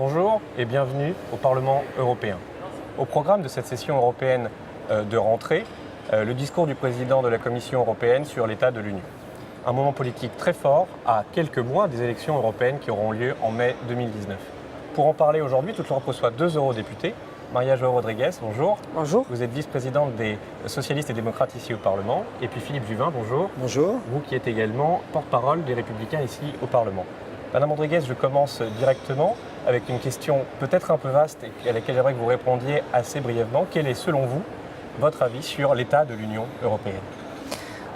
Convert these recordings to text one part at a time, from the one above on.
Bonjour et bienvenue au Parlement européen. Au programme de cette session européenne de rentrée, le discours du président de la Commission européenne sur l'état de l'Union. Un moment politique très fort à quelques mois des élections européennes qui auront lieu en mai 2019. Pour en parler aujourd'hui, toute l'Europe reçoit 2 eurodéputés. Maria João Rodrigues, bonjour. Bonjour. Vous êtes vice-présidente des socialistes et démocrates ici au Parlement. Et puis Philippe Juvin, bonjour. Bonjour. Vous qui êtes également porte-parole des Républicains ici au Parlement. Madame Rodrigues, je commence directement avec une question peut-être un peu vaste et à laquelle j'aimerais que vous répondiez assez brièvement. Quel est, selon vous, votre avis sur l'état de l'Union européenne ?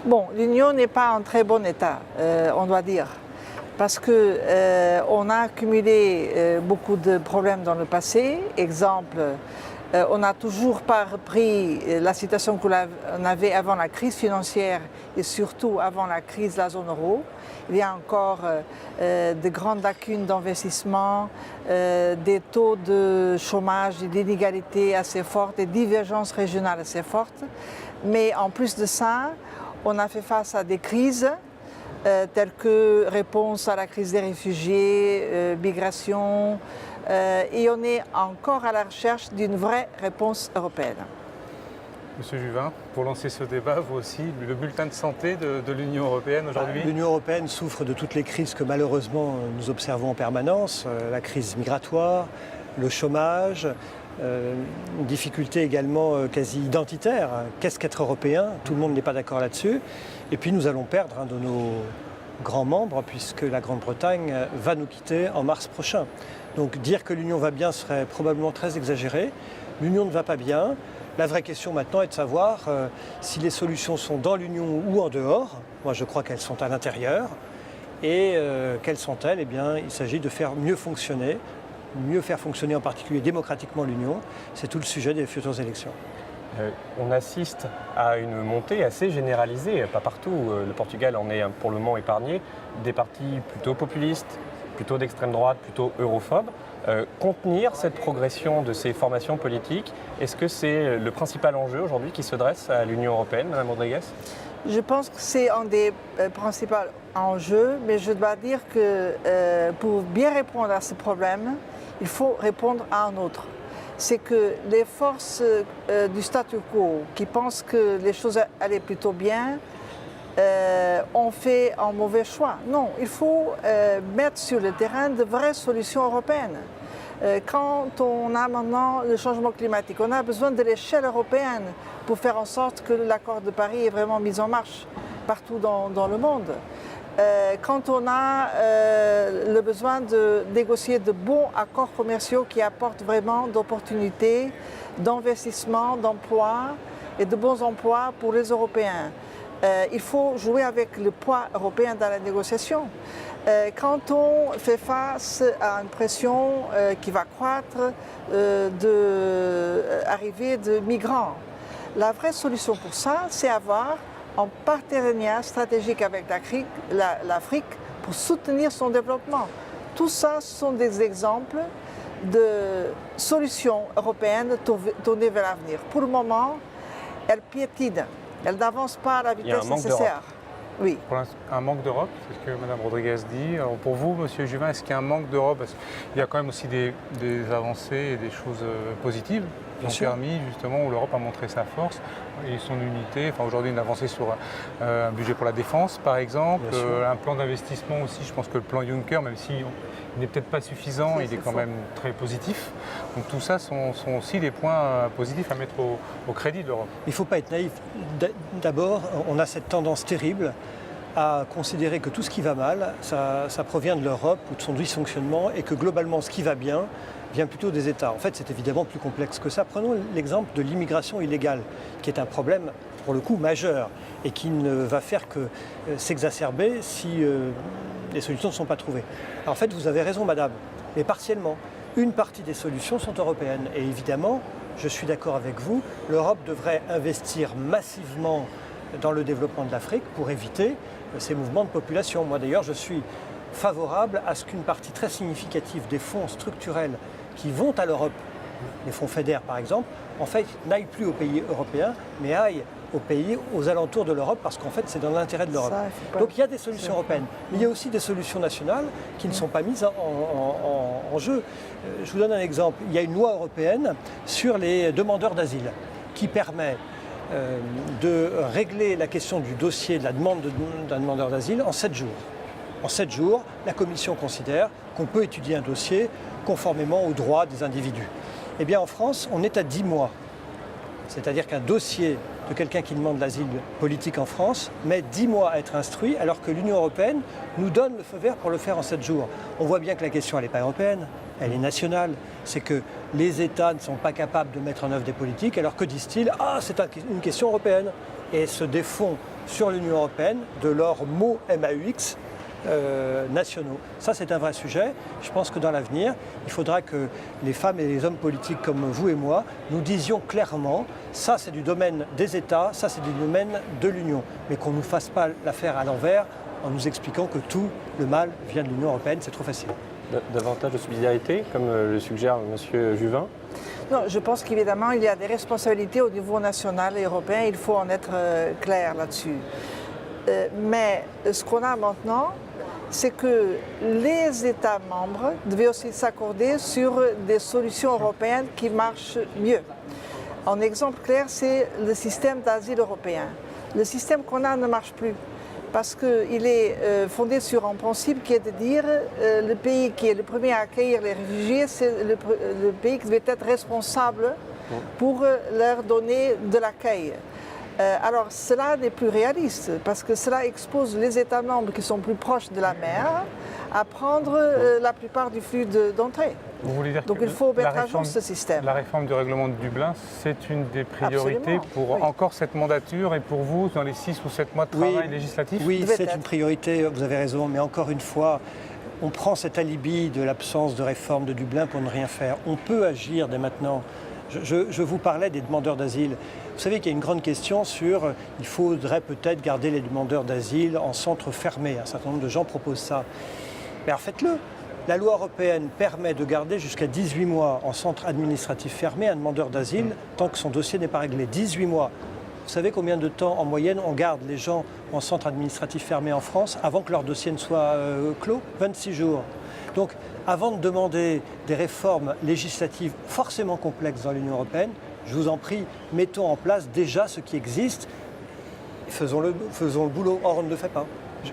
Bon, l'Union n'est pas en très bon état, on doit dire, parce qu'on a accumulé beaucoup de problèmes dans le passé. Exemple, on n'a toujours pas repris la situation qu'on avait avant la crise financière et surtout avant la crise de la zone euro. Il y a encore de grandes lacunes d'investissement, des taux de chômage, des inégalités assez fortes, des divergences régionales assez fortes. Mais en plus de ça, on a fait face à des crises telles que réponse à la crise des réfugiés, migration, et on est encore à la recherche d'une vraie réponse européenne. Monsieur Juvin, pour lancer ce débat, vous aussi, le bulletin de santé de l'Union européenne aujourd'hui ? L'Union européenne souffre de toutes les crises que malheureusement nous observons en permanence, la crise migratoire, le chômage, une difficulté également quasi identitaire. Qu'est-ce qu'être européen ? Tout le monde n'est pas d'accord là-dessus. Et puis nous allons perdre un de nos grands membres puisque la Grande-Bretagne va nous quitter en mars prochain. Donc dire que l'Union va bien serait probablement très exagéré. L'Union ne va pas bien. La vraie question maintenant est de savoir si les solutions sont dans l'Union ou en dehors. Moi je crois qu'elles sont à l'intérieur. Et quelles sont-elles ? Eh bien il s'agit de faire mieux faire fonctionner en particulier démocratiquement l'Union. C'est tout le sujet des futures élections. On assiste à une montée assez généralisée, pas partout, le Portugal en est pour le moment épargné, des partis plutôt populistes, plutôt d'extrême droite, plutôt europhobes. Contenir cette progression de ces formations politiques, est-ce que c'est le principal enjeu aujourd'hui qui se dresse à l'Union européenne, Madame Rodrigues ? Je pense que c'est un des principaux enjeux, mais je dois dire que pour bien répondre à ce problème, il faut répondre à un autre. C'est que les forces du statu quo qui pensent que les choses allaient plutôt bien ont fait un mauvais choix. Non, il faut mettre sur le terrain de vraies solutions européennes. Quand on a maintenant le changement climatique, on a besoin de l'échelle européenne pour faire en sorte que l'accord de Paris est vraiment mis en marche partout dans le monde. Quand on a le besoin de négocier de bons accords commerciaux qui apportent vraiment d'opportunités, d'investissement, d'emplois et de bons emplois pour les Européens. Il faut jouer avec le poids européen dans la négociation. Quand on fait face à une pression qui va croître d'arrivée de migrants, la vraie solution pour ça, c'est avoir un partenariat stratégique avec l'Afrique pour soutenir son développement. Tout ça sont des exemples de solutions européennes tournées vers l'avenir. Pour le moment, elles piétinent, elles n'avancent pas à la vitesse nécessaire. Oui. Un manque d'Europe, c'est ce que Mme Rodrigues dit. Alors pour vous, M. Juvin, est-ce qu'il y a un manque d'Europe ? Parce qu'il y a quand même aussi des avancées et des choses positives qui ont permis justement où l'Europe a montré sa force et son unité. Enfin, aujourd'hui, une avancée sur un budget pour la défense, par exemple, un plan d'investissement aussi. Je pense que le plan Juncker, même s'il n'est peut-être pas suffisant, il est quand même très positif. Donc tout ça sont aussi des points positifs à mettre au crédit de l'Europe. Il ne faut pas être naïf. D'abord, on a cette tendance terrible à considérer que tout ce qui va mal, ça provient de l'Europe ou de son dysfonctionnement et que globalement, ce qui va bien vient plutôt des États. En fait, c'est évidemment plus complexe que ça. Prenons l'exemple de l'immigration illégale, qui est un problème, pour le coup, majeur et qui ne va faire que s'exacerber si les solutions ne sont pas trouvées. Alors, en fait, vous avez raison, madame, mais partiellement. Une partie des solutions sont européennes. Et évidemment, je suis d'accord avec vous, l'Europe devrait investir massivement dans le développement de l'Afrique pour éviter ces mouvements de population. Moi, d'ailleurs, je suis favorable à ce qu'une partie très significative des fonds structurels qui vont à l'Europe, les fonds FEDER par exemple, en fait, n'aillent plus aux pays européens, mais aillent aux pays aux alentours de l'Europe, parce qu'en fait, c'est dans l'intérêt de l'Europe. Ça, il faut pas- Donc il y a des solutions européennes, mais il y a aussi des solutions nationales qui ne sont pas mises en jeu. Je vous donne un exemple. Il y a une loi européenne sur les demandeurs d'asile qui permet de régler la question du dossier de la demande d'un demandeur d'asile en 7 jours. En 7 jours, la Commission considère qu'on peut étudier un dossier conformément aux droits des individus. Eh bien, en France, on est à 10 mois. C'est-à-dire qu'un dossier de quelqu'un qui demande l'asile politique en France met 10 mois à être instruit, alors que l'Union européenne nous donne le feu vert pour le faire en 7 jours. On voit bien que la question, elle n'est pas européenne, elle est nationale. C'est que les États ne sont pas capables de mettre en œuvre des politiques, alors que disent-ils, ah, c'est une question européenne. Et se défont sur l'Union européenne de leurs mots MAUX nationaux. Ça, c'est un vrai sujet. Je pense que dans l'avenir, il faudra que les femmes et les hommes politiques comme vous et moi, nous disions clairement, ça c'est du domaine des États, ça c'est du domaine de l'Union. Mais qu'on ne nous fasse pas l'affaire à l'envers en nous expliquant que tout le mal vient de l'Union européenne, c'est trop facile. Davantage de subsidiarité, comme le suggère M. Juvin. Non, je pense qu'évidemment, il y a des responsabilités au niveau national et européen, il faut en être clair là-dessus. Mais ce qu'on a maintenant, c'est que les États membres devaient aussi s'accorder sur des solutions européennes qui marchent mieux. Un exemple clair, c'est le système d'asile européen. Le système qu'on a ne marche plus parce qu'il est fondé sur un principe qui est de dire le pays qui est le premier à accueillir les réfugiés, c'est le pays qui devait être responsable pour leur donner de l'accueil. Alors cela n'est plus réaliste parce que cela expose les États membres qui sont plus proches de la mer à prendre la plupart du flux d'entrée. Vous voulez dire Donc que il faut la mettre à jour réforme- ce système. La réforme du règlement de Dublin, c'est une des priorités Absolument, pour oui. encore cette mandature et pour vous dans les 6 ou 7 mois de travail législatif. Oui, Devait c'est être. une priorité, vous avez raison, mais encore une fois, on prend cet alibi de l'absence de réforme de Dublin pour ne rien faire. On peut agir dès maintenant. Je vous parlais des demandeurs d'asile. Vous savez qu'il y a une grande question sur il faudrait peut-être garder les demandeurs d'asile en centre fermé. Un certain nombre de gens proposent ça. Mais alors faites-le. La loi européenne permet de garder jusqu'à 18 mois en centre administratif fermé un demandeur d'asile tant que son dossier n'est pas réglé. 18 mois. Vous savez combien de temps en moyenne on garde les gens en centre administratif fermé en France avant que leur dossier ne soit clos? 26 jours. Donc avant de demander des réformes législatives forcément complexes dans l'Union européenne, je vous en prie, mettons en place déjà ce qui existe, faisons le boulot. Or, on ne le fait pas.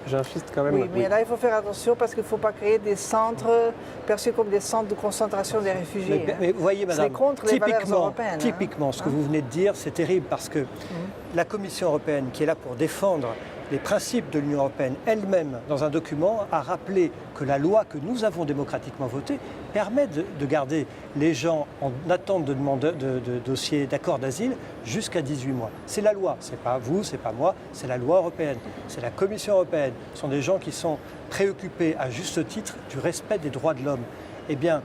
J'insiste quand même. Oui, mais là il faut faire attention parce qu'il ne faut pas créer des centres perçus comme des centres de concentration des réfugiés. Mais vous voyez, madame, C'est contre les valeurs européennes. typiquement, ce que vous venez de dire, c'est terrible parce que la Commission européenne, qui est là pour défendre les principes de l'Union européenne elle-même, dans un document, a rappelé que la loi que nous avons démocratiquement votée permet de garder les gens en attente de dossier d'accord d'asile jusqu'à 18 mois. C'est la loi, c'est pas vous, c'est pas moi, c'est la loi européenne, c'est la Commission européenne. Ce sont des gens qui sont préoccupés à juste titre du respect des droits de l'homme. Eh bien,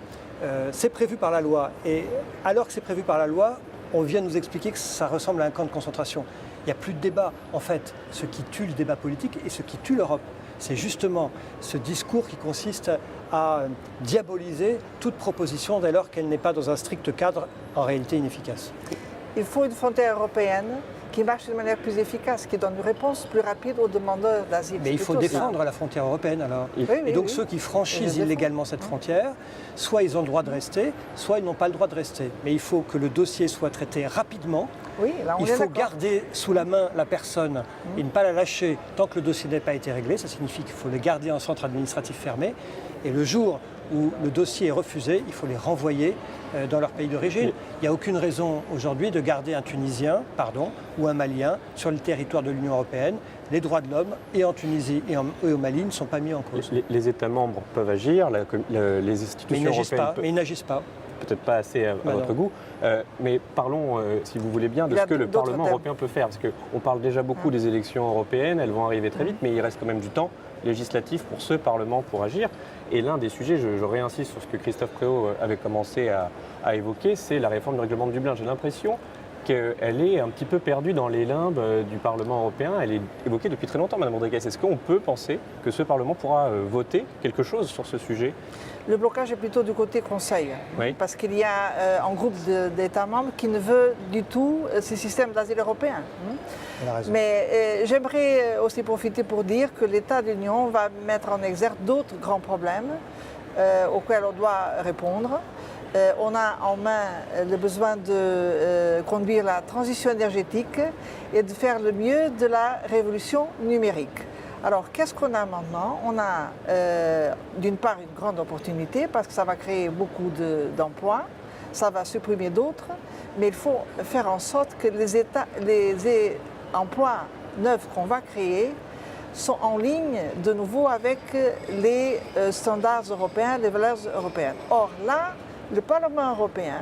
c'est prévu par la loi. Et alors que c'est prévu par la loi, on vient nous expliquer que ça ressemble à un camp de concentration. Il n'y a plus de débat. En fait, ce qui tue le débat politique et ce qui tue l'Europe, c'est justement ce discours qui consiste à diaboliser toute proposition dès lors qu'elle n'est pas dans un strict cadre en réalité inefficace. Il faut une frontière européenne qui marche de manière plus efficace, qui donne une réponse plus rapide aux demandeurs d'asile. Mais il faut plutôt ça. défendre la frontière européenne alors. Oui, Et donc oui. ceux qui Et je franchissent défends. illégalement cette frontière, soit ils ont le droit de rester, soit ils n'ont pas le droit de rester. Mais il faut que le dossier soit traité rapidement. Oui, là on Il est faut d'accord. garder sous la main la personne et ne pas la lâcher tant que le dossier n'a pas été réglé. Ça signifie qu'il faut le garder en centre administratif fermé. Et le jour où le dossier est refusé, il faut les renvoyer dans leur pays d'origine. Il n'y a aucune raison aujourd'hui de garder un Tunisien ou un Malien sur le territoire de l'Union européenne. Les droits de l'homme, et en Tunisie et au Mali, ne sont pas mis en cause. Les États membres peuvent agir, les Mais ils institutions n'agissent européennes pas. Mais ils n'agissent pas. peut-être pas assez à votre non. goût, mais parlons, si vous voulez bien, de Il y a ce que le d'autres Parlement thèmes. européen peut faire. Parce qu'on parle déjà beaucoup des élections européennes, elles vont arriver très vite, mais il reste quand même du temps législatif pour ce Parlement pour agir. Et l'un des sujets, je réinsiste sur ce que Christophe Préau avait commencé à évoquer, c'est la réforme du règlement de Dublin. J'ai l'impression qu'elle est un petit peu perdue dans les limbes du Parlement européen. Elle est évoquée depuis très longtemps, Madame Rodriguez. Est-ce qu'on peut penser que ce Parlement pourra voter quelque chose sur ce sujet? Le blocage est plutôt du côté Conseil, Oui. parce qu'il y a un groupe d'États membres qui ne veut du tout ce système d'asile européen. Elle a raison. Mais j'aimerais aussi profiter pour dire que l'État de l'Union va mettre en exergue d'autres grands problèmes auxquels on doit répondre. On a en main le besoin de conduire la transition énergétique et de faire le mieux de la révolution numérique. Alors, qu'est-ce qu'on a maintenant? On a d'une part une grande opportunité parce que ça va créer beaucoup d'emplois, ça va supprimer d'autres, mais il faut faire en sorte que les emplois neufs qu'on va créer sont en ligne de nouveau avec les standards européens, les valeurs européennes. Or là, le Parlement européen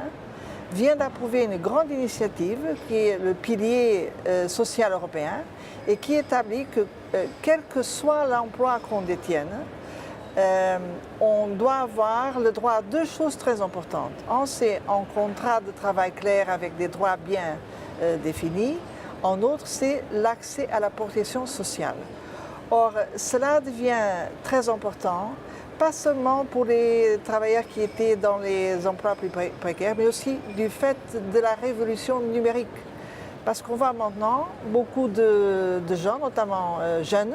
vient d'approuver une grande initiative qui est le pilier social européen et qui établit que quel que soit l'emploi qu'on détienne, on doit avoir le droit à deux choses très importantes. Un, c'est un contrat de travail clair avec des droits bien définis. En autre, c'est l'accès à la protection sociale. Or, cela devient très important, pas seulement pour les travailleurs qui étaient dans les emplois plus précaires, mais aussi du fait de la révolution numérique. Parce qu'on voit maintenant beaucoup de gens, notamment jeunes,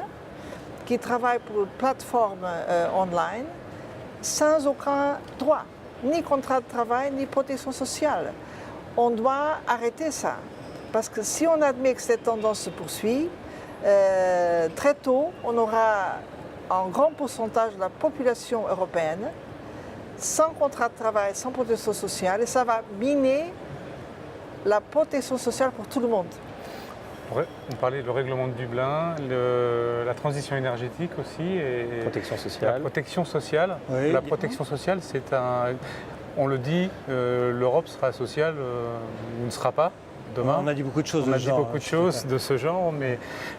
qui travaillent pour une plateforme online sans aucun droit, ni contrat de travail, ni protection sociale. On doit arrêter ça. Parce que si on admet que cette tendance se poursuit, très tôt, on aura un grand pourcentage de la population européenne sans contrat de travail, sans protection sociale, et ça va miner la protection sociale pour tout le monde. On parlait du règlement de Dublin, la transition énergétique aussi. Et Protection sociale. La protection sociale. Oui. La protection sociale, c'est un... On le dit, l'Europe sera sociale ou ne sera pas. Demain. On a dit beaucoup de choses On de a ce dit genre, beaucoup de choses de ce genre, mais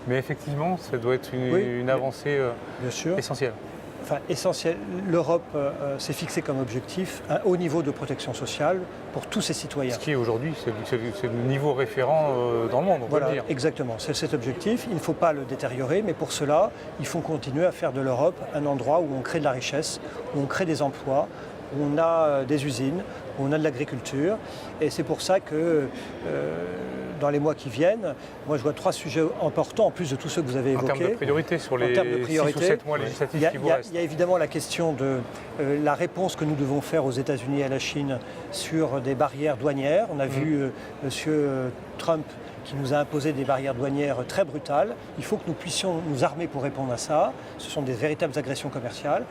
effectivement, ça doit être une avancée bien sûr. essentielle. Enfin, essentiel. L'Europe s'est fixé comme objectif un haut niveau de protection sociale pour tous ses citoyens. Ce qui est aujourd'hui, c'est le niveau référent dans le monde, on Voilà, peut le dire. exactement. C'est cet objectif. Il ne faut pas le détériorer, mais pour cela, il faut continuer à faire de l'Europe un endroit où on crée de la richesse, où on crée des emplois, où on a des usines, où on a de l'agriculture. Et c'est pour ça que dans les mois qui viennent, moi je vois trois sujets importants, en plus de tous ceux que vous avez En évoqués. termes de priorité, sur les 6 ou 7 mois législatifs qui vous restent. Il y a évidemment la question de la réponse que nous devons faire aux États-Unis et à la Chine sur des barrières douanières. On a vu M. Trump qui nous a imposé des barrières douanières très brutales. Il faut que nous puissions nous armer pour répondre à ça. Ce sont des véritables agressions commerciales.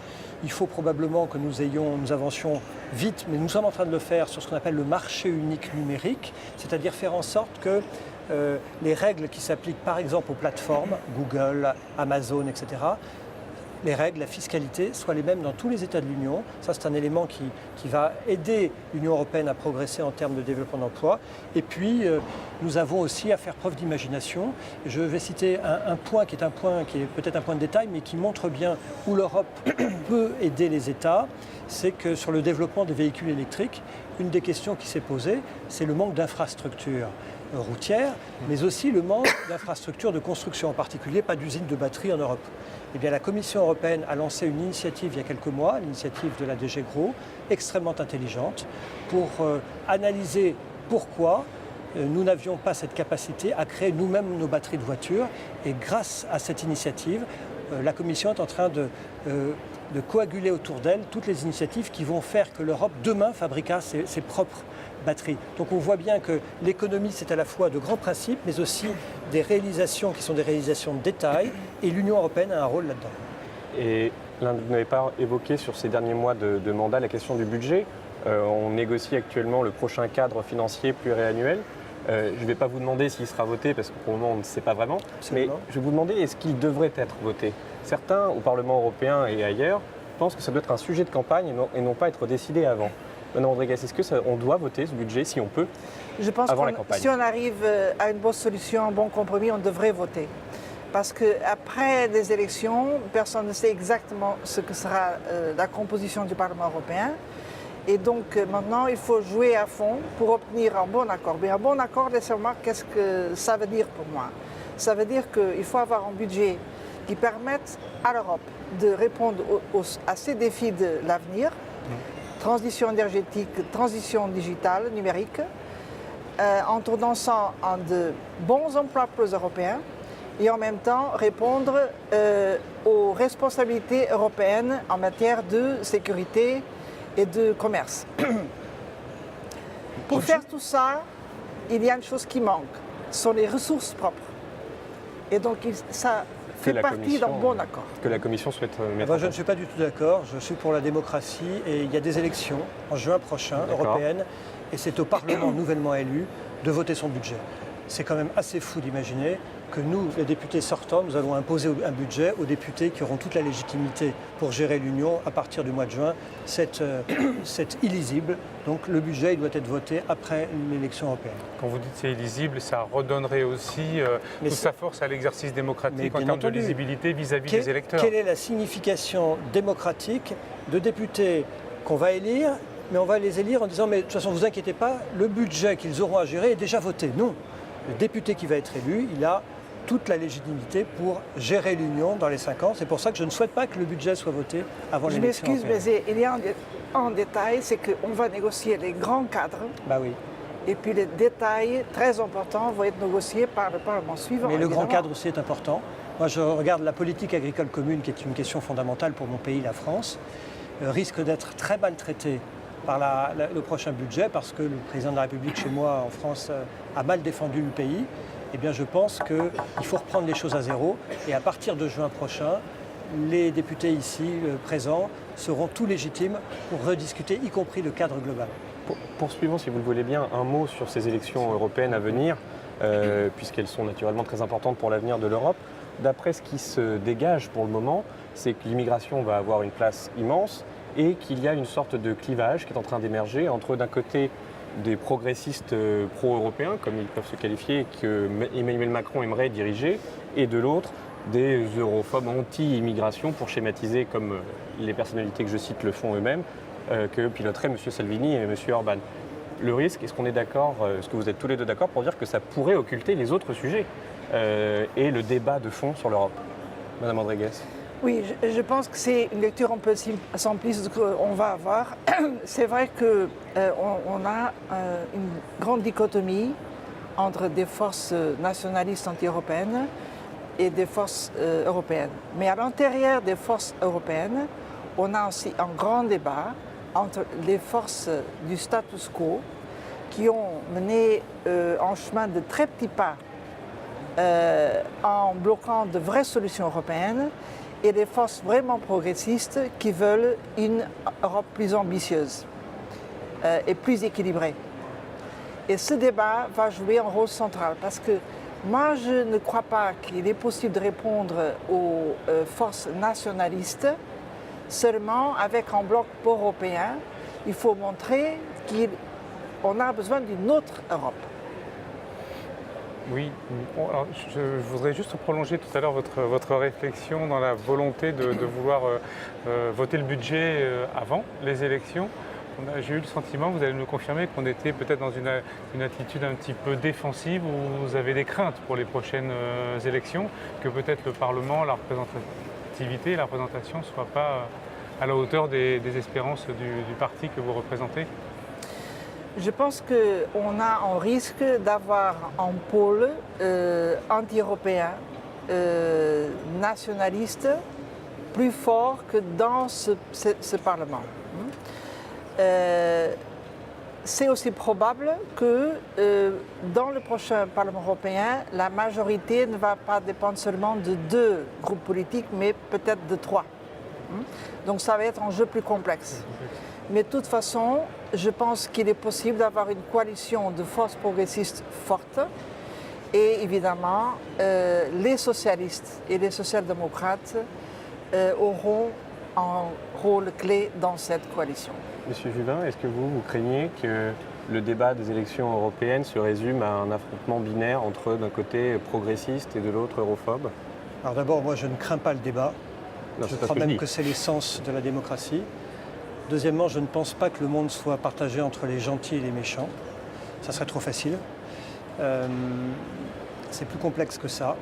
Il faut probablement que nous avancions vite, mais nous sommes en train de le faire sur ce qu'on appelle le marché unique numérique, c'est-à-dire faire en sorte que les règles qui s'appliquent par exemple aux plateformes, Google, Amazon, etc., les règles, la fiscalité soient les mêmes dans tous les États de l'Union. Ça, c'est un élément qui va aider l'Union européenne à progresser en termes de développement d'emploi. Et puis, nous avons aussi à faire preuve d'imagination. Je vais citer un point qui est peut-être un point de détail, mais qui montre bien où l'Europe peut aider les États. C'est que sur le développement des véhicules électriques, une des questions qui s'est posée, c'est le manque d'infrastructures routières, mais aussi le manque d'infrastructures de construction, en particulier pas d'usines de batterie en Europe. Eh bien, la Commission européenne a lancé une initiative il y a quelques mois, l'initiative de la DG Gros, extrêmement intelligente, pour analyser pourquoi nous n'avions pas cette capacité à créer nous-mêmes nos batteries de voitures. Et grâce à cette initiative, la Commission est en train de coaguler autour d'elle toutes les initiatives qui vont faire que l'Europe, demain, fabriquera ses propres batteries. Donc on voit bien que l'économie, c'est à la fois de grands principes, mais aussi des réalisations qui sont des réalisations de détail, et l'Union européenne a un rôle là-dedans. Et vous n'avez pas évoqué sur ces derniers mois de mandat la question du budget. On négocie actuellement le prochain cadre financier pluriannuel. Je ne vais pas vous demander s'il sera voté, parce que pour le moment on ne sait pas vraiment, mais je vais vous demander est-ce qu'il devrait être voté. Certains, au Parlement européen et ailleurs, pensent que ça doit être un sujet de campagne et non pas être décidé avant. Madame Rodriguez, est-ce qu'on doit voter ce budget, si on peut, Je pense avant la que campagne? si on arrive à une bonne solution, un bon compromis, on devrait voter. Parce qu'après les élections, personne ne sait exactement ce que sera la composition du Parlement européen. Et donc maintenant, il faut jouer à fond pour obtenir un bon accord. Mais un bon accord, laissez-moi, qu'est-ce que ça veut dire pour moi? Ça veut dire qu'il faut avoir un budget qui permette à l'Europe de répondre à ces défis de l'avenir, transition énergétique, transition digitale, numérique, en tournant ça en de bons emplois pour les Européens et en même temps répondre aux responsabilités européennes en matière de sécurité et de commerce. Pour faire tout ça, il y a une chose qui manque, ce sont les ressources propres. Et donc ça fait partie d'un bon accord. Que la Commission souhaite mettre Moi, en je ne place. suis pas du tout d'accord. Je suis pour la démocratie et il y a des élections en juin prochain, européennes, et c'est au Parlement nouvellement élu de voter son budget. C'est quand même assez fou d'imaginer que nous, les députés sortants, nous allons imposer un budget aux députés qui auront toute la légitimité pour gérer l'Union à partir du mois de juin. C'est illisible. Donc le budget il doit être voté après l'élection européenne. Quand vous dites c'est illisible, ça redonnerait aussi toute sa force à l'exercice démocratique en termes de lisibilité vis-à-vis des électeurs. Quelle est la signification démocratique de députés qu'on va élire, mais on va les élire en disant mais de toute façon, ne vous inquiétez pas, le budget qu'ils auront à gérer est déjà voté. Non, le député qui va être élu, il a toute la légitimité pour gérer l'Union dans les 5 ans. C'est pour ça que je ne souhaite pas que le budget soit voté avant l'élection Je m'excuse, européenne. mais il y a un détail, c'est qu'on va négocier les grands cadres. Bah oui. Et puis les détails très importants vont être négociés par le Parlement suivant. Mais le grand évidemment. cadre aussi est important. Moi, je regarde la politique agricole commune, qui est une question fondamentale pour mon pays, la France, risque d'être très mal traitée par le prochain budget, parce que le président de la République chez moi en France a mal défendu le pays. Eh bien, je pense qu'il faut reprendre les choses à zéro. Et à partir de juin prochain, les députés ici présents seront tout légitimes pour rediscuter, y compris le cadre global. Poursuivons, si vous le voulez bien, un mot sur ces élections européennes à venir, puisqu'elles sont naturellement très importantes pour l'avenir de l'Europe. D'après ce qui se dégage pour le moment, c'est que l'immigration va avoir une place immense et qu'il y a une sorte de clivage qui est en train d'émerger entre, d'un côté, des progressistes pro-européens, comme ils peuvent se qualifier, que Emmanuel Macron aimerait diriger, et de l'autre, des europhobes anti-immigration, pour schématiser, comme les personnalités que je cite le font eux-mêmes, que piloteraient M. Salvini et M. Orban. Le risque, est-ce qu'on est d'accord, est-ce que vous êtes tous les deux d'accord pour dire que ça pourrait occulter les autres sujets et le débat de fond sur l'Europe? Madame Rodriguez. Oui, je pense que c'est une lecture un peu simpliste qu'on va avoir. C'est vrai qu'on a une grande dichotomie entre des forces nationalistes anti-européennes et des forces européennes. Mais à l'intérieur des forces européennes, on a aussi un grand débat entre les forces du status quo qui ont mené en chemin de très petits pas en bloquant de vraies solutions européennes, et les forces vraiment progressistes qui veulent une Europe plus ambitieuse et plus équilibrée. Et ce débat va jouer un rôle central parce que moi, je ne crois pas qu'il est possible de répondre aux forces nationalistes seulement avec un bloc européen. Il faut montrer qu'on a besoin d'une autre Europe. Oui, alors je voudrais juste prolonger tout à l'heure votre réflexion dans la volonté de vouloir voter le budget avant les élections. J'ai eu le sentiment, vous allez me confirmer, qu'on était peut-être dans une attitude un petit peu défensive, où vous avez des craintes pour les prochaines élections, que peut-être le Parlement, la représentativité, la représentation ne soient pas à la hauteur des espérances du parti que vous représentez. Je pense qu'on a un risque d'avoir un pôle anti-européen, nationaliste, plus fort que dans ce Parlement. C'est aussi probable que dans le prochain Parlement européen, la majorité ne va pas dépendre seulement de 2 groupes politiques, mais peut-être de 3. Donc ça va être un jeu plus complexe. Mais de toute façon, je pense qu'il est possible d'avoir une coalition de forces progressistes fortes. Et évidemment, les socialistes et les social-démocrates auront un rôle clé dans cette coalition. Monsieur Juvin, est-ce que vous craignez que le débat des élections européennes se résume à un affrontement binaire entre d'un côté progressiste et de l'autre europhobe? Alors d'abord, moi je ne crains pas le débat. Non, Je c'est pas crois ce que je même dis. que c'est l'essence de la démocratie. Deuxièmement, je ne pense pas que le monde soit partagé entre les gentils et les méchants. Ça serait trop facile. C'est plus complexe que ça.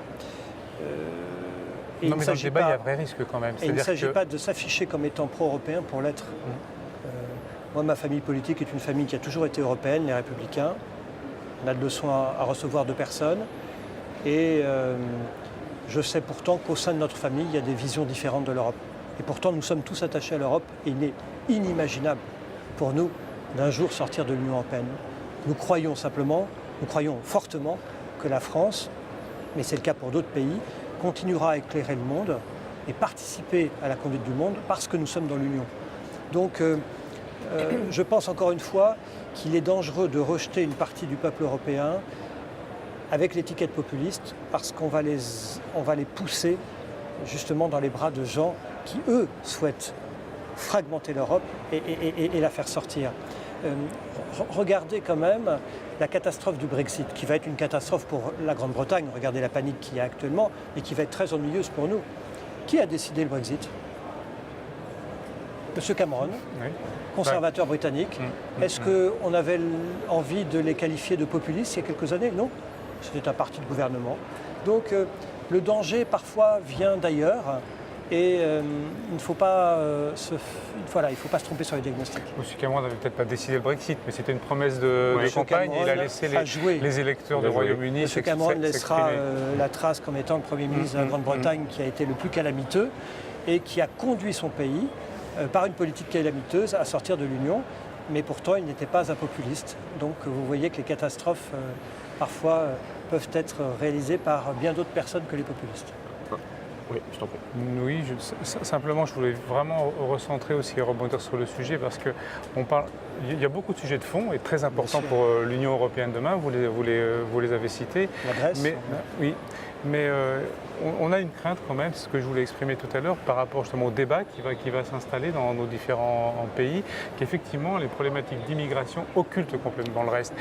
Non, mais dans le débat, il y a un vrai risque quand même. Et il ne s'agit pas de s'afficher comme étant pro-européen pour l'être. Moi, ma famille politique est une famille qui a toujours été européenne, les Républicains. On a de leçons à recevoir de personne. Et je sais pourtant qu'au sein de notre famille, il y a des visions différentes de l'Europe. Et pourtant, nous sommes tous attachés à l'Europe et il est inimaginable pour nous d'un jour sortir de l'Union européenne. Nous croyons fortement que la France, mais c'est le cas pour d'autres pays, continuera à éclairer le monde et participer à la conduite du monde parce que nous sommes dans l'Union. Donc je pense encore une fois qu'il est dangereux de rejeter une partie du peuple européen avec l'étiquette populiste parce qu'on va les pousser justement dans les bras de gens qui, eux, souhaitent fragmenter l'Europe et la faire sortir. Regardez quand même la catastrophe du Brexit, qui va être une catastrophe pour la Grande-Bretagne. Regardez la panique qu'il y a actuellement et qui va être très ennuyeuse pour nous. Qui a décidé le Brexit ? Monsieur Cameron, oui. Conservateur britannique. Est-ce qu'on avait envie de les qualifier de populistes il y a quelques années ? Non. C'était un parti de gouvernement. Donc le danger parfois vient d'ailleurs. Et il ne faut pas se tromper sur les diagnostics. M. Cameron n'avait peut-être pas décidé le Brexit, mais c'était une promesse de campagne. Cameron il a laissé les électeurs du Royaume-Uni M. Cameron laissera la trace comme étant le Premier ministre de la Grande-Bretagne qui a été le plus calamiteux et qui a conduit son pays par une politique calamiteuse à sortir de l'Union. Mais pourtant, il n'était pas un populiste. Donc vous voyez que les catastrophes, parfois, peuvent être réalisées par bien d'autres personnes que les populistes. Oui, je t'en prie. Oui, simplement, je voulais vraiment recentrer aussi et rebondir sur le sujet parce que il y a beaucoup de sujets de fond et très importants pour l'Union européenne demain. Vous les avez cités. La Grèce. Oui, mais on a une crainte quand même, c'est ce que je voulais exprimer tout à l'heure, par rapport justement au débat qui va s'installer dans nos différents pays, qu'effectivement les problématiques d'immigration occultent complètement le reste.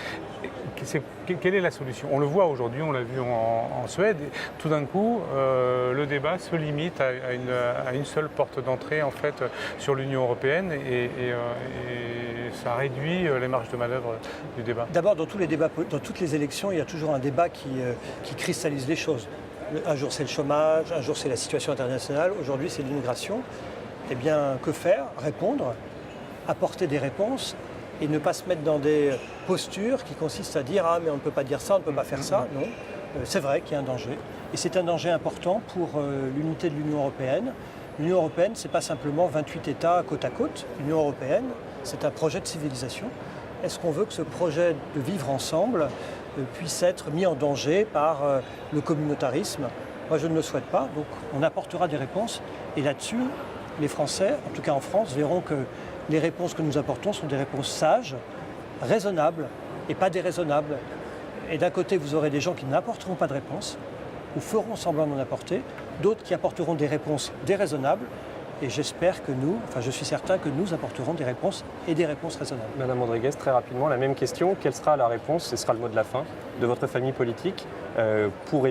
Quelle est la solution ? On le voit aujourd'hui, on l'a vu en Suède, et tout d'un coup, le débat se limite à une seule porte d'entrée en fait sur l'Union européenne et ça réduit les marges de manœuvre du débat. D'abord, dans tous les débats, dans toutes les élections, il y a toujours un débat qui cristallise les choses. Un jour c'est le chômage, un jour c'est la situation internationale, aujourd'hui c'est l'immigration. Eh bien, que faire ? Répondre, apporter des réponses et ne pas se mettre dans des postures qui consistent à dire « Ah, mais on ne peut pas dire ça, on ne peut pas faire ça ». Non, c'est vrai qu'il y a un danger. Et c'est un danger important pour l'unité de l'Union européenne. L'Union européenne, ce n'est pas simplement 28 États côte à côte. L'Union européenne, c'est un projet de civilisation. Est-ce qu'on veut que ce projet de vivre ensemble puisse être mis en danger par le communautarisme ? Moi, je ne le souhaite pas. Donc, on apportera des réponses. Et là-dessus, les Français, en tout cas en France, verront que les réponses que nous apportons sont des réponses sages, raisonnables et pas déraisonnables. Et d'un côté, vous aurez des gens qui n'apporteront pas de réponses ou feront semblant d'en apporter, d'autres qui apporteront des réponses déraisonnables. Et j'espère que je suis certain que nous apporterons des réponses et des réponses raisonnables. Madame Rodriguez, très rapidement, la même question. Quelle sera la réponse, ce sera le mot de la fin, de votre famille politique pour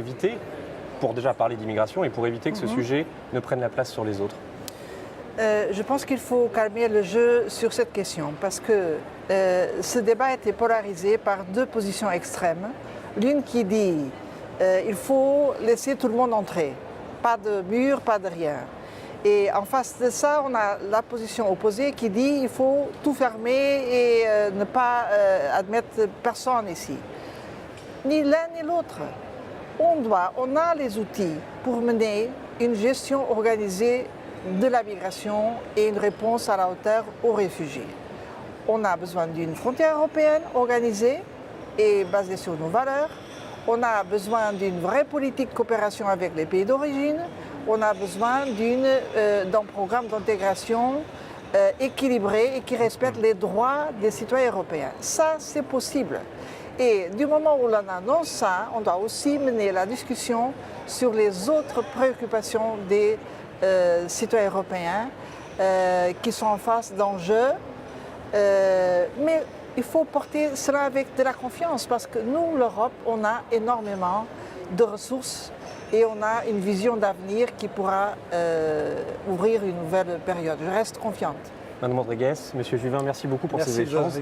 déjà parler d'immigration et pour éviter que ce sujet ne prenne la place sur les autres ? Je pense qu'il faut calmer le jeu sur cette question parce que ce débat a été polarisé par deux positions extrêmes. L'une qui dit il faut laisser tout le monde entrer, pas de mur, pas de rien. Et en face de ça, on a la position opposée qui dit il faut tout fermer et ne pas admettre personne ici. Ni l'un ni l'autre. On a les outils pour mener une gestion organisée de la migration et une réponse à la hauteur aux réfugiés. On a besoin d'une frontière européenne organisée et basée sur nos valeurs. On a besoin d'une vraie politique de coopération avec les pays d'origine. On a besoin d'un programme d'intégration équilibré et qui respecte les droits des citoyens européens. Ça, c'est possible. Et du moment où l'on annonce ça, on doit aussi mener la discussion sur les autres préoccupations des citoyens européens qui sont en face d'enjeux. Mais il faut porter cela avec de la confiance parce que nous, l'Europe, on a énormément de ressources et on a une vision d'avenir qui pourra ouvrir une nouvelle période. Je reste confiante. Madame Rodriguez, Monsieur Juvin, merci beaucoup pour ces échanges.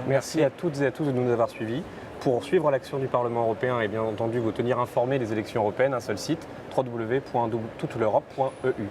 Merci à toutes et à tous de nous avoir suivis. Pour suivre l'action du Parlement européen et bien entendu vous tenir informés des élections européennes, un seul site, www.touteleurope.eu.